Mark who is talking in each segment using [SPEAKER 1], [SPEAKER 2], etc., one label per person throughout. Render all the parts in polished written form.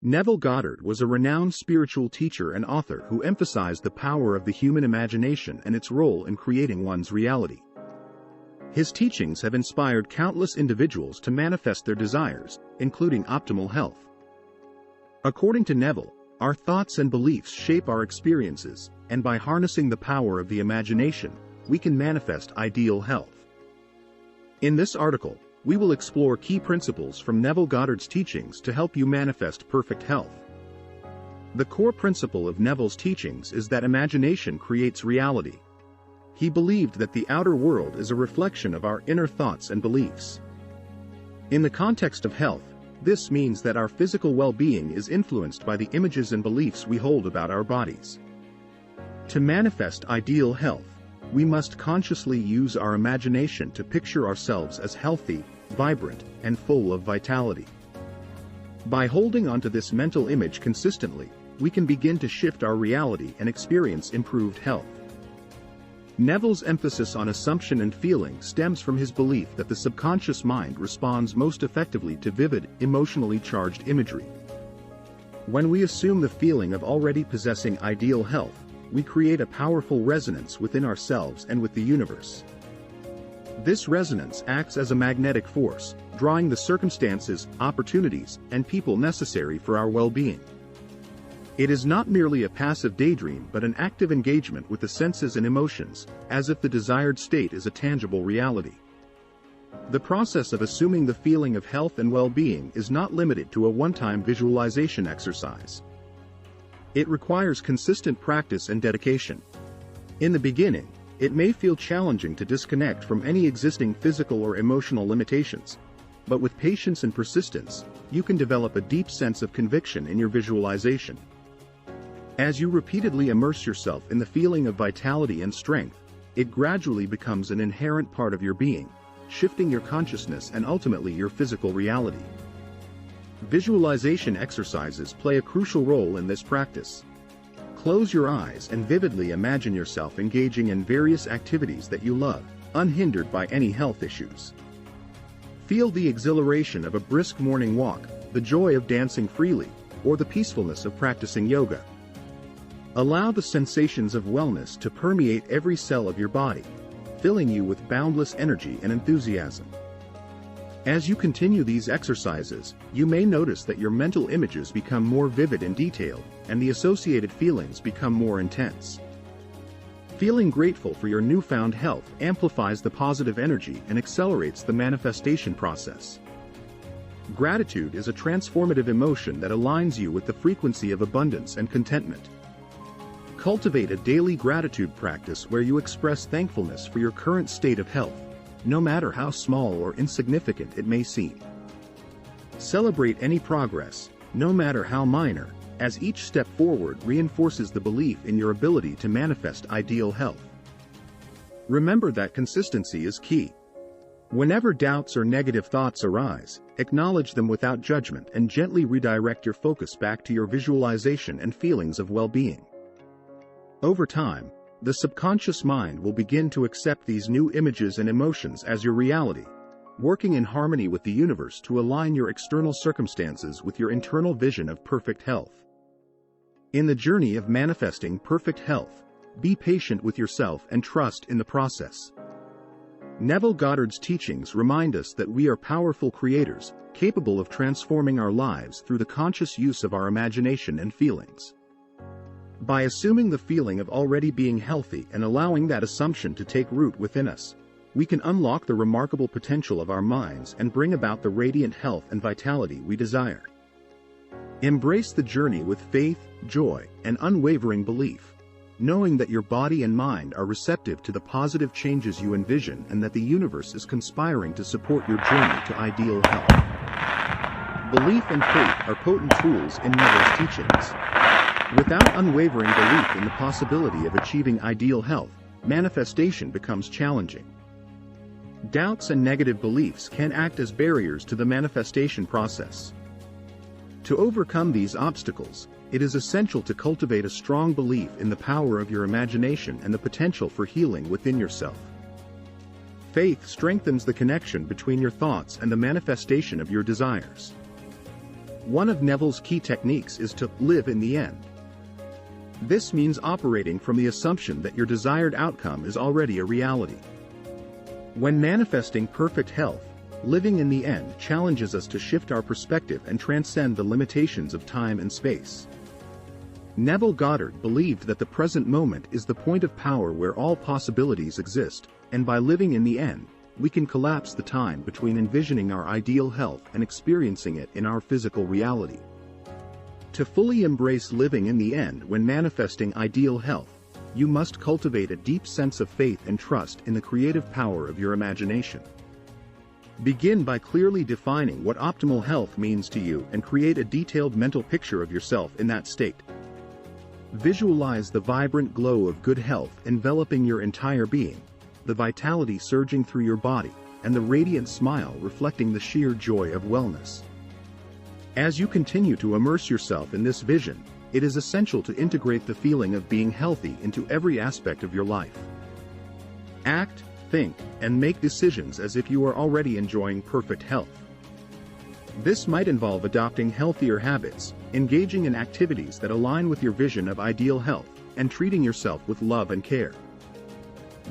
[SPEAKER 1] Neville Goddard was a renowned spiritual teacher and author who emphasized the power of the human imagination and its role in creating one's reality. His teachings have inspired countless individuals to manifest their desires, including optimal health. According to Neville, our thoughts and beliefs shape our experiences, and by harnessing the power of the imagination, we can manifest ideal health. In this article, we will explore key principles from Neville Goddard's teachings to help you manifest perfect health. The core principle of Neville's teachings is that imagination creates reality. He believed that the outer world is a reflection of our inner thoughts and beliefs. In the context of health, this means that our physical well-being is influenced by the images and beliefs we hold about our bodies. To manifest ideal health, we must consciously use our imagination to picture ourselves as healthy, vibrant, and full of vitality. By holding onto this mental image consistently, we can begin to shift our reality and experience improved health. Neville's emphasis on assumption and feeling stems from his belief that the subconscious mind responds most effectively to vivid, emotionally charged imagery. When we assume the feeling of already possessing ideal health, we create a powerful resonance within ourselves and with the universe. This resonance acts as a magnetic force, drawing the circumstances, opportunities, and people necessary for our well-being. It is not merely a passive daydream but an active engagement with the senses and emotions, as if the desired state is a tangible reality. The process of assuming the feeling of health and well-being is not limited to a one-time visualization exercise. It requires consistent practice and dedication. In the beginning, it may feel challenging to disconnect from any existing physical or emotional limitations, but with patience and persistence, you can develop a deep sense of conviction in your visualization. As you repeatedly immerse yourself in the feeling of vitality and strength, it gradually becomes an inherent part of your being, shifting your consciousness and ultimately your physical reality. Visualization exercises play a crucial role in this practice. Close your eyes and vividly imagine yourself engaging in various activities that you love, unhindered by any health issues. Feel the exhilaration of a brisk morning walk, the joy of dancing freely, or the peacefulness of practicing yoga. Allow the sensations of wellness to permeate every cell of your body, filling you with boundless energy and enthusiasm. As you continue these exercises, you may notice that your mental images become more vivid and detailed, and the associated feelings become more intense. Feeling grateful for your newfound health amplifies the positive energy and accelerates the manifestation process. Gratitude is a transformative emotion that aligns you with the frequency of abundance and contentment. Cultivate a daily gratitude practice where you express thankfulness for your current state of health, no matter how small or insignificant it may seem. Celebrate any progress, no matter how minor, as each step forward reinforces the belief in your ability to manifest ideal health. Remember that consistency is key. Whenever doubts or negative thoughts arise, acknowledge them without judgment and gently redirect your focus back to your visualization and feelings of well-being. Over time, the subconscious mind will begin to accept these new images and emotions as your reality, working in harmony with the universe to align your external circumstances with your internal vision of perfect health. In the journey of manifesting perfect health, be patient with yourself and trust in the process. Neville Goddard's teachings remind us that we are powerful creators, capable of transforming our lives through the conscious use of our imagination and feelings. By assuming the feeling of already being healthy and allowing that assumption to take root within us, we can unlock the remarkable potential of our minds and bring about the radiant health and vitality we desire. Embrace the journey with faith, joy, and unwavering belief, knowing that your body and mind are receptive to the positive changes you envision and that the universe is conspiring to support your journey to ideal health. Belief and faith are potent tools in Neville's teachings. Without unwavering belief in the possibility of achieving ideal health, manifestation becomes challenging. Doubts and negative beliefs can act as barriers to the manifestation process. To overcome these obstacles, it is essential to cultivate a strong belief in the power of your imagination and the potential for healing within yourself. Faith strengthens the connection between your thoughts and the manifestation of your desires. One of Neville's key techniques is to live in the end. This means operating from the assumption that your desired outcome is already a reality. When manifesting perfect health, living in the end challenges us to shift our perspective and transcend the limitations of time and space. Neville Goddard believed that the present moment is the point of power where all possibilities exist, and by living in the end, we can collapse the time between envisioning our ideal health and experiencing it in our physical reality. To fully embrace living in the end when manifesting ideal health, you must cultivate a deep sense of faith and trust in the creative power of your imagination. Begin by clearly defining what optimal health means to you and create a detailed mental picture of yourself in that state. Visualize the vibrant glow of good health enveloping your entire being, the vitality surging through your body, and the radiant smile reflecting the sheer joy of wellness. As you continue to immerse yourself in this vision, it is essential to integrate the feeling of being healthy into every aspect of your life. Act, think, and make decisions as if you are already enjoying perfect health. This might involve adopting healthier habits, engaging in activities that align with your vision of ideal health, and treating yourself with love and care.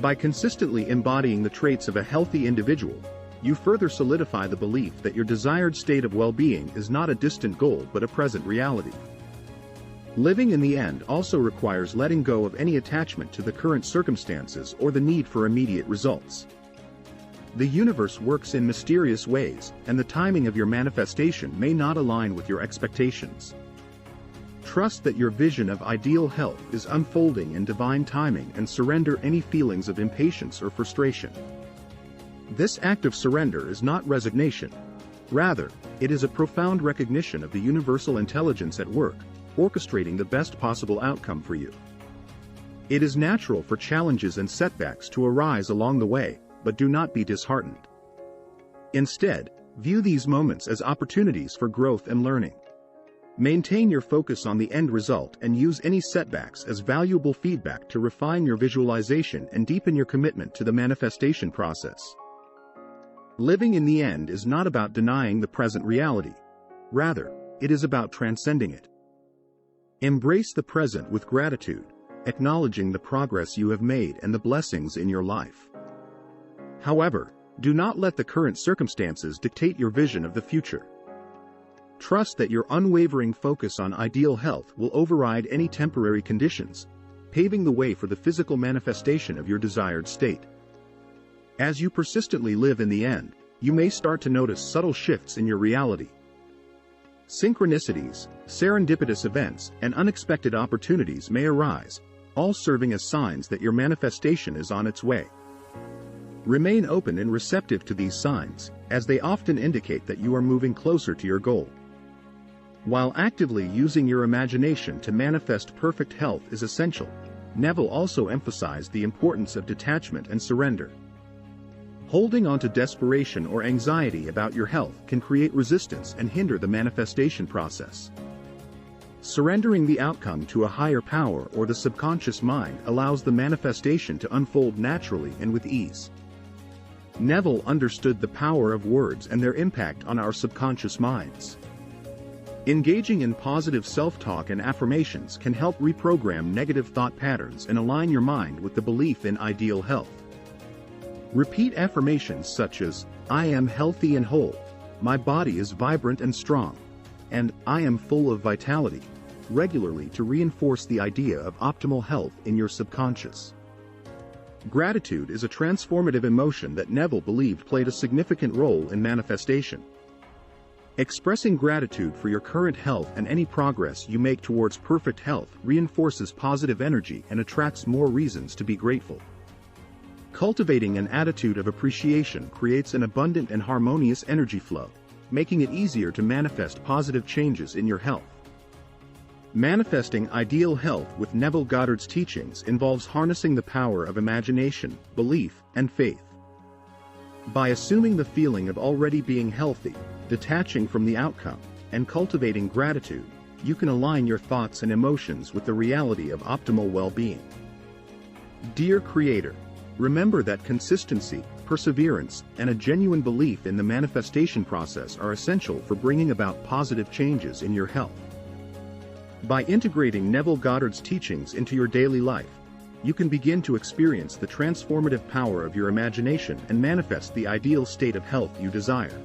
[SPEAKER 1] By consistently embodying the traits of a healthy individual, you further solidify the belief that your desired state of well-being is not a distant goal but a present reality. Living in the end also requires letting go of any attachment to the current circumstances or the need for immediate results. The universe works in mysterious ways, and the timing of your manifestation may not align with your expectations. Trust that your vision of ideal health is unfolding in divine timing and surrender any feelings of impatience or frustration. This act of surrender is not resignation. Rather, it is a profound recognition of the universal intelligence at work, orchestrating the best possible outcome for you. It is natural for challenges and setbacks to arise along the way, but do not be disheartened. Instead, view these moments as opportunities for growth and learning. Maintain your focus on the end result and use any setbacks as valuable feedback to refine your visualization and deepen your commitment to the manifestation process. Living in the end is not about denying the present reality. Rather, it is about transcending it. Embrace the present with gratitude, acknowledging the progress you have made and the blessings in your life. However, do not let the current circumstances dictate your vision of the future. Trust that your unwavering focus on ideal health will override any temporary conditions, paving the way for the physical manifestation of your desired state. As you persistently live in the end, you may start to notice subtle shifts in your reality. Synchronicities, serendipitous events, and unexpected opportunities may arise, all serving as signs that your manifestation is on its way. Remain open and receptive to these signs, as they often indicate that you are moving closer to your goal. While actively using your imagination to manifest perfect health is essential, Neville also emphasized the importance of detachment and surrender. Holding on to desperation or anxiety about your health can create resistance and hinder the manifestation process. Surrendering the outcome to a higher power or the subconscious mind allows the manifestation to unfold naturally and with ease. Neville understood the power of words and their impact on our subconscious minds. Engaging in positive self-talk and affirmations can help reprogram negative thought patterns and align your mind with the belief in ideal health. Repeat affirmations such as, "I am healthy and whole," "My body is vibrant and strong," and "I am full of vitality," regularly to reinforce the idea of optimal health in your subconscious. Gratitude is a transformative emotion that Neville believed played a significant role in manifestation. Expressing gratitude for your current health and any progress you make towards perfect health reinforces positive energy and attracts more reasons to be grateful. Cultivating an attitude of appreciation creates an abundant and harmonious energy flow, making it easier to manifest positive changes in your health. Manifesting ideal health with Neville Goddard's teachings involves harnessing the power of imagination, belief, and faith. By assuming the feeling of already being healthy, detaching from the outcome, and cultivating gratitude, you can align your thoughts and emotions with the reality of optimal well-being. Dear Creator, remember that consistency, perseverance, and a genuine belief in the manifestation process are essential for bringing about positive changes in your health. By integrating Neville Goddard's teachings into your daily life, you can begin to experience the transformative power of your imagination and manifest the ideal state of health you desire.